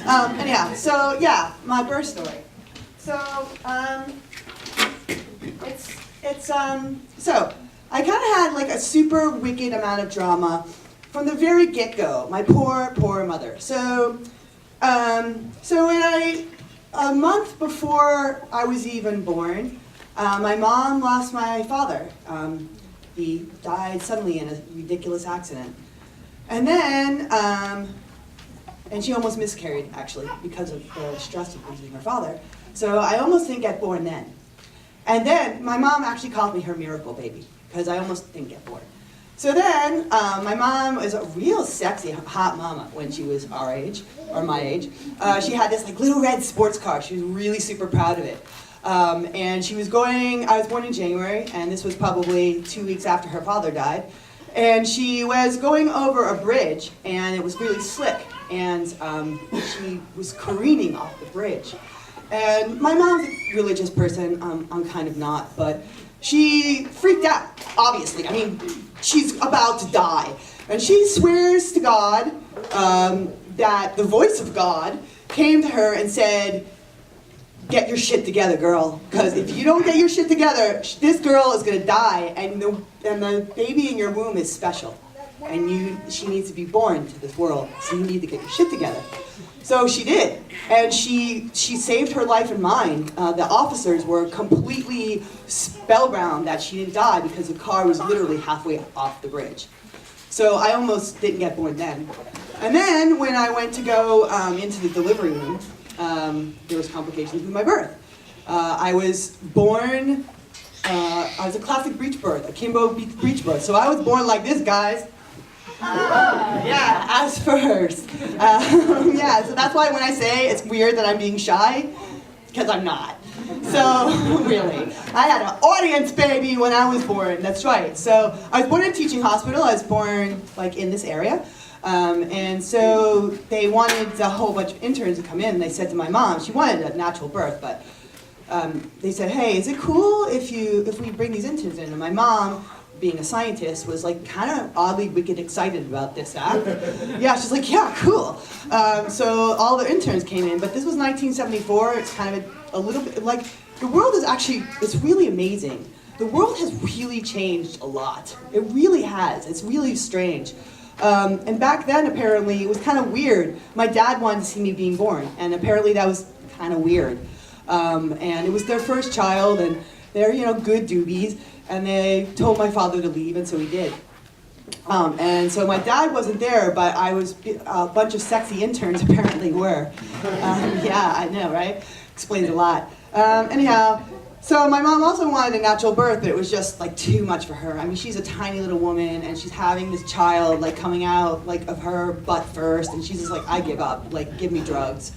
Anyhow, so yeah, my birth story. So, so I kind of had like a super wicked amount of drama from the very get-go. My poor, poor mother. So a month before I was even born, my mom lost my father. He died suddenly in a ridiculous accident. And then, and she almost miscarried, actually, because of the stress of losing her father. So I almost didn't get born then. And then, my mom actually called me her miracle baby, because I almost didn't get born. So then, my mom was a real sexy, hot mama when she was our age, or my age. She had this like little red sports car. She was really super proud of it. And she was I was born in January, and this was probably 2 weeks after her father died. And she was going over a bridge, and it was really slick, and she was careening off the bridge. And my mom's a religious person, I'm kind of not, but she freaked out, obviously. I mean, she's about to die. And she swears to God that the voice of God came to her and said, "Get your shit together, girl, because if you don't get your shit together, this girl is gonna die, and the baby in your womb is special, and she needs to be born to this world, so you need to get your shit together." So she did, and she saved her life and mine. The officers were completely spellbound that she didn't die because the car was literally halfway off the bridge. So I almost didn't get born then. And then when I went to go into the delivery room, there was complications with my birth. I was born, I was a classic breech birth, a Kimbo breech birth. So I was born like this, guys. Yeah, as first. Yeah, so that's why when I say it's weird that I'm being shy, because I'm not. So, really. I had an audience baby when I was born, that's right. So, I was born in a teaching hospital. I was born, like, in this area. And so they wanted a whole bunch of interns to come in, and they said to my mom, she wanted a natural birth, but they said, "Hey, is it cool if we bring these interns in?" And my mom, being a scientist, was like kind of oddly wicked excited about this act. Yeah, she's like, "Yeah, cool." So all the interns came in, but this was 1974. It's kind of a little bit like, the world is actually, it's really amazing. The world has really changed a lot. It really has. It's really strange. And back then, apparently, it was kind of weird. My dad wanted to see me being born, and apparently that was kind of weird. And it was their first child, and they're, good doobies, and they told my father to leave, and so he did. And so my dad wasn't there, but a bunch of sexy interns apparently were. Yeah, I know, right? Explains a lot. Anyhow, so my mom also wanted a natural birth, but it was just like too much for her. I mean, she's a tiny little woman, and she's having this child like coming out like of her butt first, and she's just like, "I give up, like give me drugs."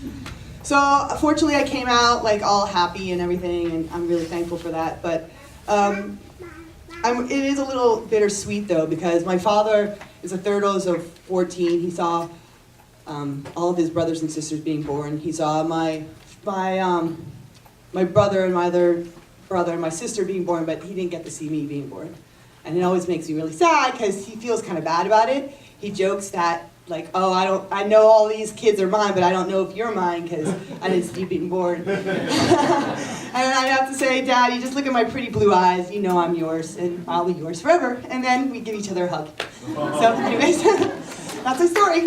So fortunately I came out like all happy and everything, and I'm really thankful for that. But it is a little bittersweet though, because my father is a third oldest of 14. He saw all of his brothers and sisters being born. He saw my brother and my other brother and my sister being born, but he didn't get to see me being born. And it always makes me really sad because he feels kind of bad about it. He jokes that, like, "Oh, I know all these kids are mine, but I don't know if you're mine because I didn't see you being born." And I have to say, "Daddy, just look at my pretty blue eyes. You know I'm yours, and I'll be yours forever." And then we give each other a hug. So anyways, that's our story.